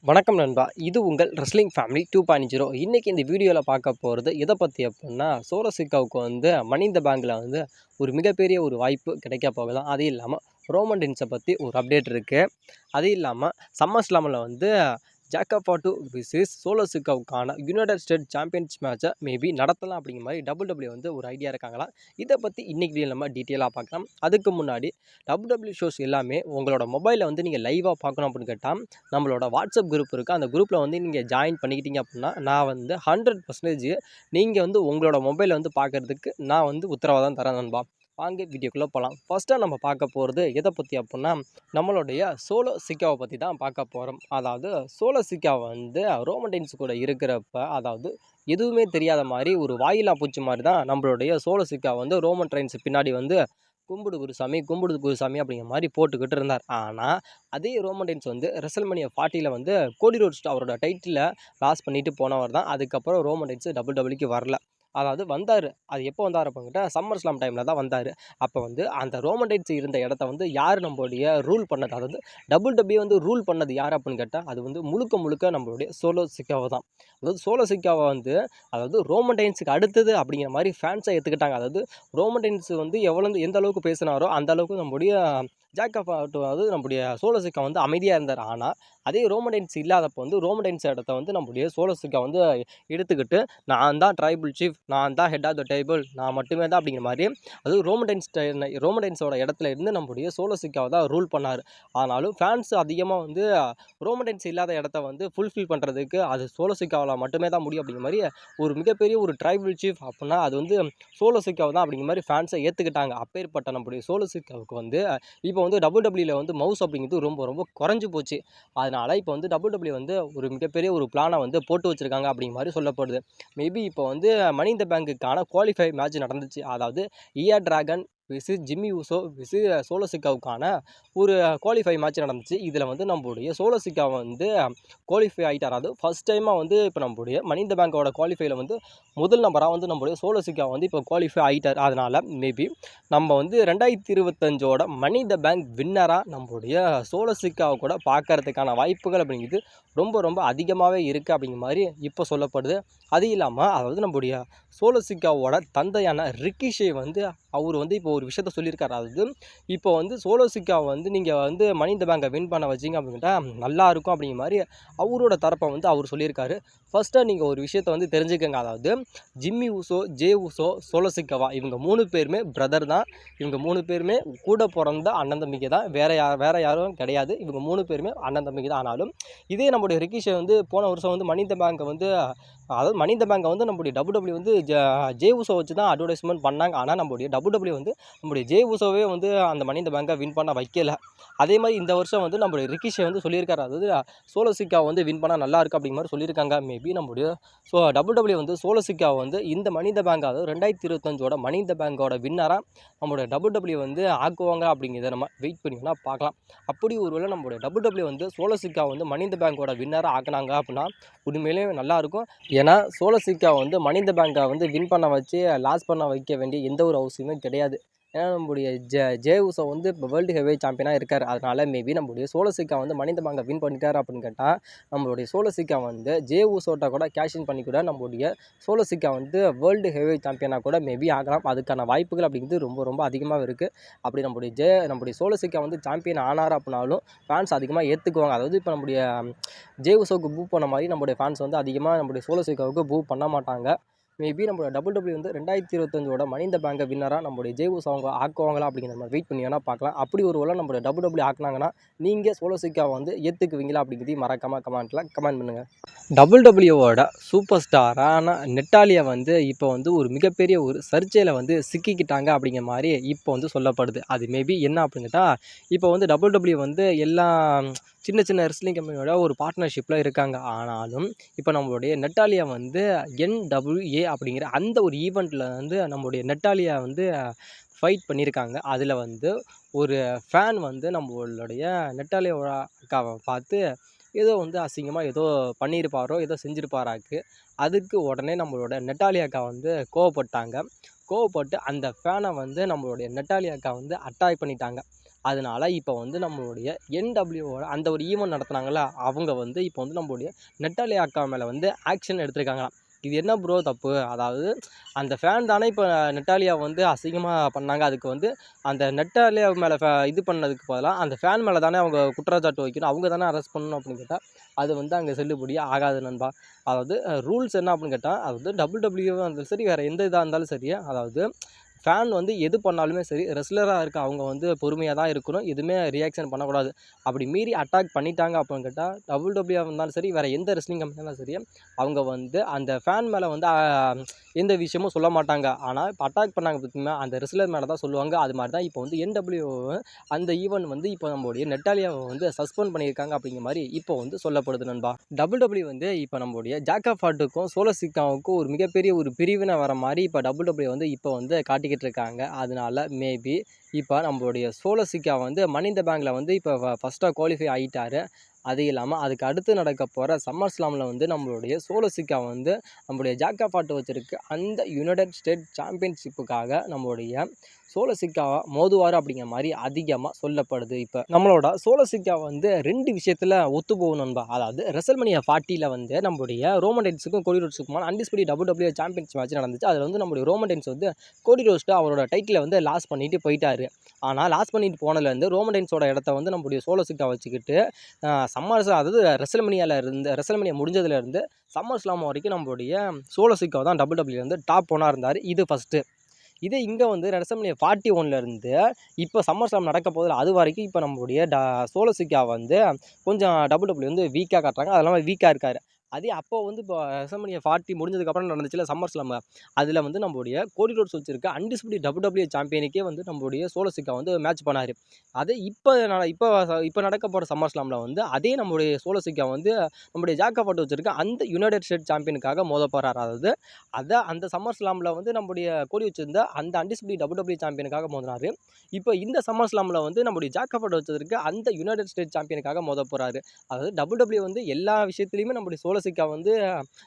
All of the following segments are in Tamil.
வணக்கம் நண்பா. இது உங்கள் ரெஸ்லிங் ஃபேமிலி 2.0. இன்னைக்கு இந்த வீடியோவில் பார்க்க போகிறது எதை பற்றி அப்படின்னா, சோலோ சிக்காவுக்கு மணி இன் த பேங்கில் ஒரு மிகப்பெரிய ஒரு வாய்ப்பு கிடைக்க போகலாம். அது இல்லாமல் ரோமன் ரெயின்ஸை பற்றி ஒரு அப்டேட் இருக்குது. அது இல்லாமல் சம்மர் ஸ்லாமில் ஜாக்கப் ஃபாட்டு விசஸ் சோலோ சிக்காவுக்கான யுனைடெட் ஸ்டேட் சாம்பியன்ஸ் மேட்சை மேபி நடத்தலாம் அப்படிங்கிற மாதிரி டபிள்யூ ஒரு ஐடியா இருக்காங்களா? இதை பற்றி இன்னைக்கு வீடியோ நம்ம டீட்டெயிலாக பார்க்கலாம். அதுக்கு முன்னாடி டபிள்யூ ஷோஸ் எல்லாமே உங்களோட மொபைலில் நீங்கள் லைவாக பார்க்கணும் அப்படின்னு கேட்டால் நம்மளோட வாட்ஸ்அப் குரூப் இருக்குது. அந்த குரூப்பில் நீங்கள் ஜாயின் பண்ணிக்கிட்டீங்க அப்படின்னா நான் 100% நீங்கள் உங்களோட மொபைலை பார்க்குறதுக்கு நான் உத்தரவாதம் தரேன் நண்பா. வாங்க வீடியோக்குள்ளே போகலாம். ஃபஸ்ட்டாக நம்ம பார்க்க போகிறது எதை பற்றி அப்படின்னா, நம்மளுடைய சோலோ சிக்காவை பற்றி தான் பார்க்க போகிறோம். அதாவது சோலோ சிக்காவை ரோமன் ரெயின்ஸ் கூட இருக்கிறப்ப, அதாவது எதுவுமே தெரியாத மாதிரி ஒரு வாயிலா பூச்சி மாதிரி தான் நம்மளுடைய சோலோ சிக்கா ரோமன் ரெயின்ஸ் பின்னாடி கும்பிடு குருசாமி அப்படிங்கிற மாதிரி போட்டுக்கிட்டு இருந்தார். ஆனால் அதே ரோமன் ரெயின்ஸ் ரெசல்மேனியா 40ல் கோடி ரோட்ஸ் அவரோட டைட்டில் லாஸ் பண்ணிட்டு போனவர் தான். அதுக்கப்புறம் ரோமன் ரெயின்ஸ் டபிள்யூக்கு வரல. அதாவது வந்தார். அது எப்போ வந்தார் அப்படின்ட்டு சம்மர் ஸ்லாம் டைமில் தான் வந்தார். அப்போ அந்த ரோமன் ரெயின்ஸ் இருந்த இடத்த யார் நம்மளுடைய ரூல் பண்ணது, அதாவது டபிள்யூ ரூல் பண்ணது யார் அப்படின்னு கேட்டால் அது முழுக்க முழுக்க நம்மளுடைய சோலோ சிக்காவை தான். அதாவது சோலோ சிக்காவை அதாவது ரோமன் ரெயின்ஸுக்கு அடுத்தது அப்படிங்கிற மாதிரி ஃபேன்ஸை எடுத்துக்கிட்டாங்க. அதாவது ரோமன் ரெயின்ஸ் எந்த அளவுக்கு பேசினாரோ அந்த அளவுக்கு நம்முடைய ஜாக்கப் அதாவது நம்முடைய சோலோ சிக்கா அமைதியாக இருந்தார். ஆனால் அதே ரோமன் ரெயின்ஸ் இல்லாதப்போ ரோமன் ரெயின்ஸ் இடத்த நம்முடைய சோலோ சிக்கா எடுத்துக்கிட்டு நான் தான் ட்ரைபிள் சீஃப், நான் தான் ஹெட் ஆஃப் த டேபிள், நான் மட்டுமே தான் அப்படிங்கிற மாதிரி, அதுவும் ரோமன் ரெயின்ஸோட இடத்துல இருந்து நம்முடைய சோலோ சிக்காவை தான் ரூல் பண்ணார். ஆனாலும் ஃபேன்ஸ் அதிகமாக ரோமன் ரெயின்ஸ் இல்லாத இடத்த ஃபுல்ஃபில் பண்ணுறதுக்கு அது சோலோ சிக்காவில் மட்டுமே தான் முடியும் அப்படிங்கிற மாதிரி ஒரு மிகப்பெரிய ஒரு ட்ரைபிள் சீஃப் அப்படின்னா அது சோலோ சிக்காவை தான் அப்படிங்கிற மாதிரி ஃபேன்ஸை ஏற்றுக்கிட்டாங்க. அப்பேற்பட்ட நம்முடைய சோலோ சிக்காவுக்கு இப்போ டபிள்யூல மவுஸ் அப்படிங்கிறது ரொம்ப ரொம்ப குறைஞ்சி போச்சு. அதனால் இப்போ டபிள்யூ ஒரு மிகப்பெரிய ஒரு பிளானை போட்டு வச்சுருக்காங்க அப்படிங்கிற மாதிரி சொல்லப்படுது. மேபி இப்போ மணி இன் த பேங்குக்கான குவாலிஃபை மேட்ச் நடந்துச்சு. அதாவது இயா டிராகன் versus Jimmy Uso versus Solo சிக்காவுக்கான ஒரு குவாலிஃபை மேட்ச் நடந்துச்சு. இதில் நம்மளுடைய சோலோ சிக்கா குவாலிஃபை ஆகிட்டார். அது ஃபஸ்ட் டைமாக இப்போ நம்மளுடைய மணி இன் த பேங்கோட குவாலிஃபைல முதல் நம்பராக நம்மளுடைய சோலோ சிக்கா இப்போ குவாலிஃபை ஆகிட்டார். அதனால் மேபி நம்ம 2025 மணி இன் த பேங்க் வின்னராக நம்மளுடைய சோலோ சிக்காவை கூட பார்க்கறதுக்கான வாய்ப்புகள் அப்படிங்கிறது ரொம்ப ரொம்ப அதிகமாகவே இருக்குது அப்படிங்கிற மாதிரி இப்போ சொல்லப்படுது. அது இல்லாமல் அதாவது நம்மளுடைய சோலோ சிக்காவோட தந்தையான ரிக்கிஷே அவர் இப்போ ஒரு விஷயத்த சொல்லியிருக்காரு. அதாவது இப்போ சோலோ சிக்காவை நீங்கள் மணி இன் த பேங்கை வின் பண்ண வச்சிங்க அப்படின்ட்டா நல்லா இருக்கும் அப்படிங்கிற மாதிரி அவரோட தரப்பை அவர் சொல்லியிருக்காரு. ஃபஸ்ட்டாக நீங்கள் ஒரு விஷயத்தை தெரிஞ்சுக்கங்க. அதாவது Jimmy Uso, Jey Uso, Solo சிக்காவா இவங்க 3 பேருமே பிரதர் தான். இவங்க 3 பேருமே கூட பிறந்த அண்ணன் தம்பிக்கு தான். வேறு யாரும் கிடையாது. இவங்க 3 பேருமே அண்ணன் தம்பிக்கு தான். ஆனாலும் இதே நம்முடைய ரிக்கிஷே போன வருஷம் மணி இன் த பேங்கை அதாவது மணி இன் த பேங்கை நம்முடைய டபிள்யூ ஜே ஊசோ வச்சு தான் அட்வர்டைஸ்மெண்ட் பண்ணாங்க. ஆனால் நம்முடைய டபிள்யூ நம்முடைய ஜே ஊசோவே அந்த மணி இன் த பேங்கை வின் பண்ண வைக்கல. அதே மாதிரி இந்த வருஷம் நம்முடைய ரிக்கிஷே சொல்லியிருக்காரு. அதாவது சோலோ சிக்கா வின் பண்ணால் நல்லா இருக்குது அப்படிங்கிற மாதிரி சொல்லியிருக்காங்க. மேபி நம்முடைய டபிள்யூ சோலோ சிக்கா இந்த மணி இன் த பேங்க், அதாவது 2025 மணி இன் த பேங்கோட வின்னராக நம்மளுடைய டபிள்யூ ஆக்குவாங்க அப்படிங்கிறத நம்ம வெயிட் பண்ணிங்கன்னா பார்க்கலாம். அப்படி ஒருவேளை நம்மளுடைய டபிள்யூ சோலோ சிக்கா மணி இன் த பேங்கோட வின்னராக ஆக்குனாங்க அப்படின்னா உண்மையிலேயே நல்லாயிருக்கும். ஏன்னா சோலோ சிக்கா மணி இன் த பேங்கை வின் பண்ண வச்சு லாஸ் பண்ண வைக்க வேண்டிய எந்த ஒரு அவசியமே கிடையாது. ஏன்னா நம்முடைய ஜே ஊசோ இப்போ வேர்ல்டு ஹெவி சாம்பியனாக இருக்கார். அதனால் மேபி நம்மளுடைய சோலோ சிக்கா மணி இன் த பேங்கை வின் பண்ணிட்டார் அப்படின்னு கேட்டால் நம்மளுடைய சோலோ சிக்கா ஜே ஊசோட்ட கூட கேஷின் பண்ணி கூட நம்மளுடைய சோலோ சிக்கா வேர்ல்டு ஹெவி சாம்பியனாக கூட மேபி ஆகலாம். அதுக்கான வாய்ப்புகள் அப்படிங்கிறது ரொம்ப ரொம்ப அதிகமாக இருக்குது. அப்படி நம்முடைய சோலோ சிக்கா சாம்பியன் ஆனார் அப்படின்னாலும் ஃபேன்ஸ் அதிகமாக ஏற்றுக்குவாங்க. அதாவது இப்போ நம்முடைய ஜே ஊசோவுக்கு பூ பண்ண மாதிரி நம்முடைய ஃபேன்ஸ் அதிகமாக நம்முடைய சோலோ சிக்காவுக்கு பூ பண்ண மாட்டாங்க. மேபி நம்மளோட டபிள்யூ 2025 மணி இன் த பேங்கை வின்னராக நம்மளுடைய ஜே ஊசோ அவங்க ஆக்குவாங்களா அப்படிங்கிறத நம்ம வெயிட் பண்ணி வேணால் பார்க்கலாம். அப்படி ஒரு வேளை நம்மளோட டபிள்யூ ஆக்குனாங்கன்னா நீங்கள் சோலோ சிக்காவை ஏற்றுக்குவீங்களா அப்படிங்கிறதையும் மறக்காமல் கமெண்ட் பண்ணுங்கள். டபிள்யூவோட சூப்பர் ஸ்டாரான நெட்டாலியா இப்போ ஒரு மிகப்பெரிய ஒரு சர்ச்சையில் சிக்கிக்கிட்டாங்க அப்படிங்கிற மாதிரி இப்போ சொல்லப்படுது. அது மேபி என்ன அப்படின்னு கேட்டால் இப்போ டபிள்யூ எல்லா சின்ன சின்ன ரெஸ்லிங் கம்பெனியோட ஒரு பார்ட்னர்ஷிப்பில் இருக்காங்க. ஆனாலும் இப்போ நம்மளுடைய நெட்டாலியா NWA அப்படிங்கிற அந்த ஒரு ஈவெண்ட்டில் நம்மளுடைய நெட்டாலியா ஃபைட் பண்ணியிருக்காங்க. அதில் ஒரு ஃபேன் நம்மளுடைய நெட்டாலியாவோட அக்காவை பார்த்து ஏதோ அசிங்கமாக ஏதோ பண்ணியிருப்பாரோ ஏதோ செஞ்சுருப்பாராக்கு. அதுக்கு உடனே நம்மளோட நெட்டாலியா அக்கா கோவப்பட்டாங்க. கோவப்பட்டு அந்த ஃபேனை நம்மளுடைய நெட்டாலியா அக்கா அட்டாக் பண்ணிட்டாங்க. அதனால இப்போ வந்து நம்மளுடைய என்டபிள்யூவோட அந்த ஒரு ஈவெண்ட் நடத்துனாங்கல்ல, அவங்க வந்து இப்போ வந்து நம்மளுடைய நெட்டாலியா அக்கா மேலே வந்து ஆக்ஷன் எடுத்திருக்காங்களாம். இது என்ன ப்ரோ தப்பு? அதாவது அந்த ஃபேன் தானே இப்போ நெட்டாலியா வந்து அசிங்கமாக பண்ணாங்க. அதுக்கு வந்து அந்த நெட்டாலியா மேலே இது பண்ணதுக்கு பதிலா அந்த ஃபேன் மேலே தானே அவங்க குற்றச்சாட்டு வைக்கணும். அவங்க தானே அரெஸ்ட் பண்ணணும் அப்படின்னு கேட்டால், அது வந்து அங்கே செல்லுபடியே ஆகாது நண்பா. அதாவது ரூல்ஸ் என்ன அப்படின்னு கேட்டால், அது வந்து டபிள்யூடபிள்யூவா இருந்தாலும் சரி, வேறு எந்த இதாக இருந்தாலும் சரி, அதாவது ஃபேன் வந்து எது பண்ணாலுமே சரி, ரெஸ்லராக இருக்க அவங்க வந்து பொறுமையாக தான் இருக்கணும். எதுவுமே ரியாக்ஷன் பண்ணக்கூடாது. அப்படி மீறி அட்டாக் பண்ணிட்டாங்க அப்படின்னு கேட்டால், டபிள்யூடபிள்யூவாக இருந்தாலும் சரி, வேறு எந்த ரெஸ்லிங் கம்பெனியாக இருந்தாலும் சரி, அவங்க வந்து அந்த ஃபேன் மேலே வந்து எந்த விஷயமும் சொல்ல மாட்டாங்க. ஆனால் இப்போ அட்டாக் பண்ணாங்க பார்த்தீங்கன்னா, அந்த ரெஸ்லர் மேலே தான் சொல்லுவாங்க. அது மாதிரி தான் இப்போ வந்து என்டபிள்யூ அந்த ஈவெண்ட் வந்து இப்போ நம்மளுடைய நெட்டாலியாவை வந்து சஸ்பெண்ட் பண்ணியிருக்காங்க அப்படிங்கிற மாதிரி இப்போ வந்து சொல்லப்படுது நண்பா. டபிள்யூடபிள்யூ வந்து இப்போ நம்மளுடைய ஜாக் ஆஃப் ஹார்ட்டுக்கும் சோலோ சிக்காவுக்கும் ஒரு மிகப்பெரிய ஒரு பிரிவினை வர மாதிரி இப்போ டபிள்யூடபிள்யூ வந்து இப்போ வந்து காட்டிக்கிட்டு இருக்காங்க. அதனால மேபி இப்போ நம்மளுடைய சோலோ சிக்கா வந்து மனி இன் த பேங்கில் வந்து இப்போ ஃபஸ்ட்டாக குவாலிஃபை ஆகிட்டாரு. அது இல்லாமல் அதுக்கு அடுத்து நடக்க போகிற சம்மர் ஸ்லாமில் வந்து நம்மளுடைய சோலோ சிக்கா வந்து நம்மளுடைய ஜாக் ஆஃப் ஹார்ட் வச்சுருக்கு அந்த யுனைடெட் ஸ்டேட் சாம்பியன்ஷிப்புக்காக நம்மளுடைய சோலோ சிக்காவை மோதுவார் அப்படிங்கிற மாதிரி அதிகமாக சொல்லப்படுது. இப்போ நம்மளோட சோலோ சிக்கா வந்து 2 விஷயத்தில் ஒத்து போகும் நண்பா. அதாவது ரெசல்மனியா 40 வந்து நம்மளுடைய ரோமன் ரெயின்ஸுக்கும் கோடி ரோட்ஸுக்குமான அன்டிஸ்பியூட்டட் டபிள்யூடபிள்யூ சாம்பியன்ஸ் மேட்ச் நடந்துச்சு. அதில் வந்து நம்மளுடைய ரோமன் ரெயின்ஸ் வந்து கோடி ரோட்ஸ்க்கு அவரோட டைட்டிலை வந்து லாஸ் பண்ணிட்டு போயிட்டாரு. ஆனால் லாஸ் பண்ணிட்டு போனதுலேருந்து ரோமன் ரெயின்ஸோட இடத்த வந்து நம்மளுடைய சோலோ சிக்கா வச்சுக்கிட்டு சம்மர் அதாவது ரெசல்மனியா முடிஞ்சதுலேருந்து சம்மர் ஸ்லாம் வரைக்கும் நம்மளுடைய சோலோ சிக்கா தான் டபிள்யூடபிள்யூ வந்து டாப் 1 இருந்தார். இது ஃபஸ்ட்டு. இதே இங்கே வந்து ரெசல்மனியா 41 இப்போ சம்மர் ஸ்லாம் நடக்க போதில் அது வரைக்கும் இப்போ நம்மளுடைய சோலோ சிக்கா வந்து கொஞ்சம் டபிள்யூடபிள்யூ வந்து வீக்காக காட்டுறாங்க. அது இல்லாமல் வீக்காக இருக்கார். அதே அப்போ வந்து இப்போ ரெசல்மனியா 40 முடிஞ்சதுக்கப்புறம் நடந்துச்சுல சம்மர் ஸ்லாம், அதில் வந்து நம்மளுடைய கோடி ரோட்ஸ் வச்சிருக்க அன்டிஸ்பியூட்டட் டபிள்யூடபிள்யூ சாம்பியனுக்கே வந்து நம்மளுடைய சோலோ சிக்கா வந்து மேட்ச் பண்ணார். அதே இப்போ இப்போ நடக்க போகிற சம்மர் ஸ்லாமில் வந்து அதே நம்மளுடைய சோலோ சிக்கா வந்து நம்மளுடைய ஜாக் ஆஃப் ஹார்ட் வச்சிருக்க அந்த யுனைடெட் ஸ்டேட் சாம்பியனுக்காக மோத போகிறார். அதாவது அந்த சம்மர் ஸ்லாமில் வந்து நம்மளுடைய கோடி வச்சிருந்த அந்த அன்டிஸ்பியூட்டட் டபிள்யூடபிள்யூ சாம்பியனுக்காக மோதினார். இப்போ இந்த சம்மர் ஸ்லாமில் வந்து நம்மளுடைய ஜாக் ஆஃப் ஹார்ட் வச்சிருக்க அந்த யுனைடெட் ஸ்டேட் சாம்பியனுக்காக மோத போகிறாரு. அதாவது டபிள்யூடபிள்யூ வந்து எல்லா விஷயத்துலையுமே நம்மளுடைய சோலோ சிக்கா வந்து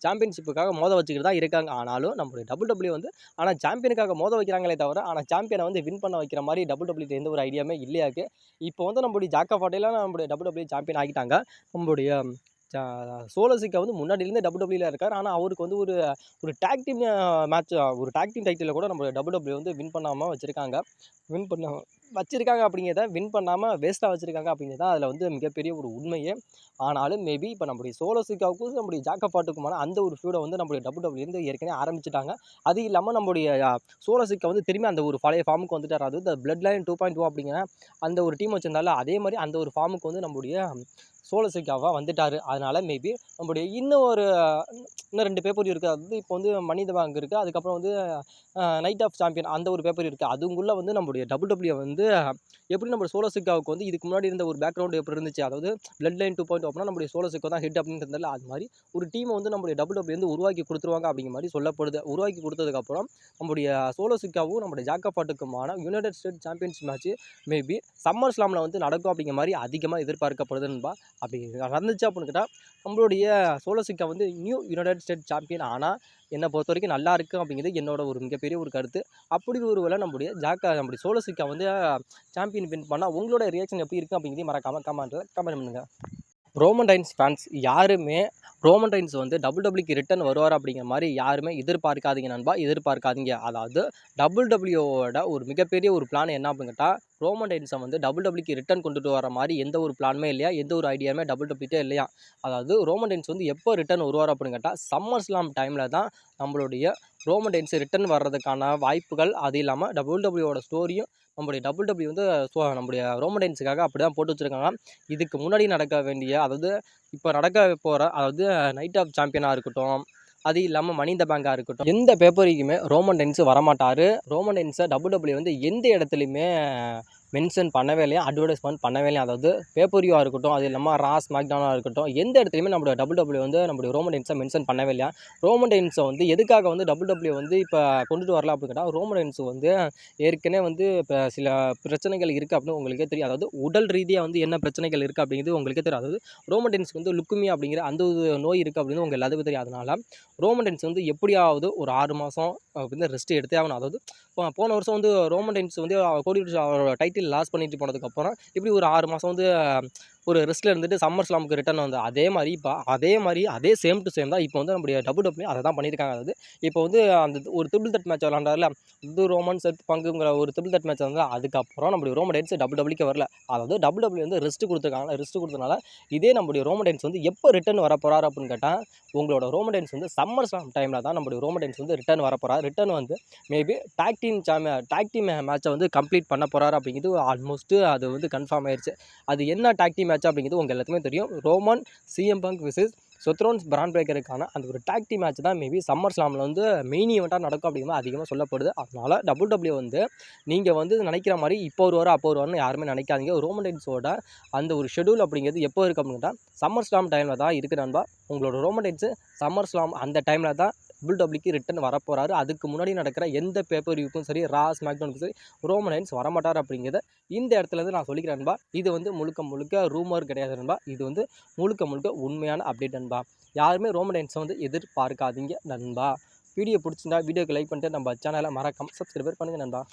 சாம்பியன்ஷிப்புக்காக மோத வச்சுக்கிட்டு தான் இருக்காங்க. ஆனாலும் நம்மளுடைய டபிள்யூடபிள்யூ வந்து ஆனால் சாம்பியனுக்காக மோத வைக்கிறாங்களே தவிர, ஆனால் சாம்பியனை வந்து வின் பண்ண வைக்கிற மாதிரி டபிள்யூடபிள்யூ எந்த ஒரு ஐடியாவுமே இல்லையாக்கு. இப்போ வந்து நம்மளுடைய ஜாக் ஆஃப் ஹார்ட்லாம் நம்மளுடைய டபிள்யூடபிள்யூ சாம்பியன் ஆகிட்டாங்க. நம்மளுடைய சோலோ சிக்கா வந்து முன்னாடியிலேருந்து டபிள்யூடபிள்யூல இருக்கார். ஆனால் அவருக்கு வந்து ஒரு டாக் டீம் மேட்ச் ஒரு டாக் டீம் டைட்டிலில் கூட நம்ம டபிள்யூடபிள்யூ வந்து வின் பண்ணாமல் வச்சுருக்காங்க. வின் பண்ண வச்சுருக்காங்க அப்படிங்கிறத வின் பண்ணாமல் வேஸ்ட்டாக வச்சுருக்காங்க அப்படிங்கிறது தான் அதில் வந்து மிகப்பெரிய ஒரு உண்மையே. ஆனாலும் மேபி இப்போ நம்மளுடைய சோலோ சிக்காவுக்கும் நம்மளுடைய ஜாக் ஆஃப் ஹார்ட்டுக்குமான அந்த ஒரு ஃபியூடை வந்து நம்மளுடைய டபிள்யூடபிள்யூ வந்து ஏற்கனவே ஆரம்பிச்சிட்டாங்க. அது இல்லாமல் நம்மளுடைய சோலோ சிக்கா வந்து திரும்பி அந்த ஒரு பழைய ஃபார்முக்கு வந்துட்டார். அதாவது இந்த பிளட் லைன் 2.2 அப்படிங்கிற அந்த ஒரு டீம் வச்சிருந்தால அதே மாதிரி அந்த ஒரு ஃபார்முக்கு வந்து நம்மளுடைய சோலோ சிக்காவாக வந்துட்டார். அதனால் மேபி நம்மளுடைய இன்னும் 2 பேப்பர் இருக்குது. அதாவது இப்போ வந்து மனி இன் த பேங்க் இருக்குது. அதுக்கப்புறம் வந்து நைட் ஆஃப் சாம்பியன் அந்த ஒரு பேப்பர் இருக்குது. அதுக்குள்ளே வந்து நம்மளுடைய டபிள்யூடபிள்யூ வந்து எப்படி நம்ம சோலோ சிக்காவுக்கு வந்து இதுக்கு முன்னாடி இருந்த ஒரு பேக்ரவுண்ட் எப்படி இருந்துச்சு, அதாவது பிளட் லைன் 2.0 அப்படின்னா நம்மளுடைய சோலோ சிக்கா தான் ஹிட் அப்படின்னு இருந்ததில்ல, அது மாதிரி ஒரு டீமை வந்து நம்மளுடைய டபிள்யூடபிள்யூ வந்து உருவாக்கி கொடுத்துருவாங்க அப்படிங்கிற மாதிரி சொல்லப்படுது. உருவாக்கி கொடுத்ததுக்கப்புறம் நம்மளுடைய சோலோ சிக்காவும் நம்மளுடைய ஜாக் ஆஃப் ஹார்ட்டுக்குமான United State Champions match maybe summer ஸ்லாமில் வந்து நடக்கும் அப்படிங்கிற மாதிரி அதிகமாக எதிர்பார்க்கப்படுதுன்பா. அப்படி நடந்துச்சு அப்படின்னு கேட்டால் நம்மளுடைய சோலோ சிக்கா வந்து நியூ யுனைடெட் ஸ்டேட் சாம்பியன் ஆனால் என்னை பொறுத்த வரைக்கும் நல்லா இருக்குது அப்படிங்கிறது என்னோட ஒரு மிகப்பெரிய ஒரு கருத்து. அப்படி ஒரு வேளை நம்மளுடைய சோலோ சிக்கா வந்து சாம்பியன் வின் பண்ணால் உங்களோட ரியாக்ஷன் எப்படி இருக்குது அப்படிங்கிறதையும் மறக்காமல் கமெண்ட் பண்ணுங்கள். ரோமன் ரெயின்ஸ் ஃபேன்ஸ் யாருமே ரோமன் ரெயின்ஸ் வந்து டபிள்யூடபிள்யூக்கு ரிட்டன் வருவார் அப்படிங்கிற மாதிரி யாருமே எதிர்பார்க்காதீங்க நண்பா, எதிர்பார்க்காதீங்க. அதாவது டபிள்யூடபிள்யூவோட ஒரு மிகப்பெரிய ஒரு பிளான் என்ன அப்படின்னு கேட்டால், ரோமன் ரெயின்ஸை வந்து டபிள்யூடபிள்யூக்கு ரிட்டன் கொண்டுட்டு வர மாதிரி எந்த ஒரு பிளானுமே இல்லையா, எந்த ஒரு ஐடியாவுமே டபிள்யூடபிள்யூட்டே இல்லையா. அதாவது ரோமன் ரெயின்ஸ் வந்து எப்போ ரிட்டன் வருவார் அப்படின்னு கேட்டால் சம்மர் ஸ்லாம் டைமில் தான் நம்மளுடைய ரோமன் ரெயின்ஸ் ரிட்டன் வர்றதுக்கான வாய்ப்புகள். அது இல்லாமல் டபிள்யூடபிள்யூவோட ஸ்டோரியும் நம்மளுடைய டபிள்யூடபிள்யூ வந்து நம்மளுடைய ரோமன் ரெயின்ஸுக்காக அப்படி தான் போட்டு வச்சுருக்காங்க. இதுக்கு முன்னாடி நடக்க வேண்டிய, அதாவது இப்போ நடக்க போகிற, அதாவது நைட் ஆஃப் சாம்பியனாக இருக்கட்டும், அது இல்லாமல் மனி இன் த பேங்காக இருக்கட்டும், எந்த பேப்பருக்குமே ரோமன் ரெயின்ஸ் வரமாட்டார். ரோமன் ரெயின்ஸை டபிள்யூடபிள்யூ வந்து எந்த இடத்துலையுமே மென்ஷன் பண்ணவே இல்லையா, அட்வர்டைஸ்மெண்ட் பண்ணவே இல்லையா. அதாவது பேப்பரியாக இருக்கட்டும், அது இல்லாமல் ராஸ் மேக்டானாக இருக்கட்டும், எந்த இடத்துலையுமே நம்மளோட டபிள்யூடபிள்யூ வந்து நம்மளுடைய ரோமன் ரெயின்ஸை மென்ஷன் பண்ணவே இல்லையா. ரோமன் ரெயின்ஸை வந்து எதுக்காக வந்து டபிள்யூடபிள்யூ வந்து இப்போ கொண்டுட்டு வரல அப்படின்னு கேட்டால், ரோமன் ரெயின்ஸ் வந்து ஏற்கனவே வந்து இப்போ சில பிரச்சனைகள் இருக்குது அப்படின்னு உங்களுக்கே தெரியும். அதாவது உடல் ரீதியாக வந்து என்ன பிரச்சனைகள் இருக்குது அப்படிங்கிறது உங்களுக்கே தெரியும். அதாவது ரோமன் ரெயின்ஸ்க்கு வந்து லுக்குமியா அப்படிங்கிற அந்த ஒரு நோய் இருக்குது அப்படின்னு உங்கள் எல்லாத்துக்கும் தெரியும். அதனால் ரோமன் ரெயின்ஸ் வந்து எப்படியாவது ஒரு 6 மாதம் வந்து ரெஸ்ட் எடுத்தே ஆகணும். அதாவது போன வருஷம் வந்து ரோமன் ரெயின்ஸ் வந்து கோடி அவரோட டைட்டில் டைட்டில் லாஸ் பண்ணிட்டு போனதுக்கப்புறம் இப்படி ஒரு 6 மாதம் வந்து ஒரு ரெஸ்ட்டில் இருந்துட்டு சம்மர் ஸ்லாமுக்கு ரிட்டர்ன் வந்து அதே மாதிரி அதே சேம் டு சேம் தான் இப்போ வந்து நம்முடைய WWE அதை தான் பண்ணியிருக்காங்க. அதாவது இப்போ வந்து அந்த ஒரு ட்ரிபிள் தட் மேட்ச் விளாண்டார்ல, இது ரோமன் செத் பங்குங்கிற ஒரு ட்ரிபிள் தட் மேட்ச் வந்து அதுக்கப்புறம் நம்முடைய ரோமன் ரெயின்ஸ் WWEக்கு வரல. அதாவது WWE வந்து ரெஸ்ட் கொடுத்துருக்காங்க. ரெஸ்ட் கொடுத்தனால இதே நம்முடைய ரோமன் ரெயின்ஸ் வந்து எப்போ ரிட்டர்ன் வர போகிறாரு அப்படின்னு கேட்டால், உங்களோட ரோமன் ரெயின்ஸ் வந்து சம்மர் ஸ்லாம் டைமில் தான் நம்முடைய ரோமன் ரெயின்ஸ் வந்து ரிட்டர்ன் வர போகிறார். ரிட்டர்ன் வந்து மேபி டாக் டீம் மேட்சை வந்து கம்ப்ளீட் பண்ண போகிறாரு அப்படிங்கிறது ஆல்மோஸ்ட்டு அது வந்து கன்ஃபார்ம் ஆயிடுச்சு. அது என்ன டாக் டீம் மேட்ச் அப்படிங்கிறது உங்கள் எல்லாத்துக்குமே தெரியும். ரோமன் சிஎம் பங்க் விசஸ் சொத்ரோன்ஸ் பிராண்ட் பிரேக்கருக்கான அந்த ஒரு டாக் டீம் மேட்ச் தான் மேபி சம்மர் ஸ்லாமில் வந்து மெயின் ஈவெண்ட்டாக நடக்கும் அப்படிங்கிறது அதிகமாக சொல்லப்படுது. அதனால் WWE வந்து நீங்கள் வந்து நினைக்கிற மாதிரி இப்போ ஒரு வாரம் அப்போ ஒரு வாரம்னு யாருமே நினைக்காதீங்க. ரோமன் ரெயின்ஸோட அந்த ஒரு ஷெடியூல் அப்படிங்கிறது எப்போ இருக்குது அப்படின்னா சம்மர் ஸ்லாம் டைமில் தான் இருக்குது நண்பா. உங்களோட ரோமன் ரெயின்ஸு சம்மர் ஸ்லாம் அந்த டைமில் தான் WWEக்கு ரிட்டர்ன் வரப்போகிறாரு. அதுக்கு முன்னாடி நடக்கிற எந்த பேப்பர் வியூக்கும் சரி, ரா ஸ்மாக்டவுனுக்கும் சரி ரோமன் ரெயின்ஸ் வரமாட்டார் அப்படிங்கிறத இந்த இடத்துலேருந்து நான் சொல்லிக்கிறேன் நண்பா. இது வந்து முழுக்க ரூமர் கிடையாது நண்பா. இது வந்து முழுக்க உண்மையான அப்டேட் நண்பா. யாருமே ரோமன் ரெயின்ஸை வந்து எதிர்பார்க்காதீங்க நண்பா. வீடியோ பிடிச்சிருந்தா வீடியோக்கு லைக் பண்ணிட்டு நம்ம சேனலை மறக்காம சப்ஸ்கிரைப் பண்ணுங்கள் நண்பா.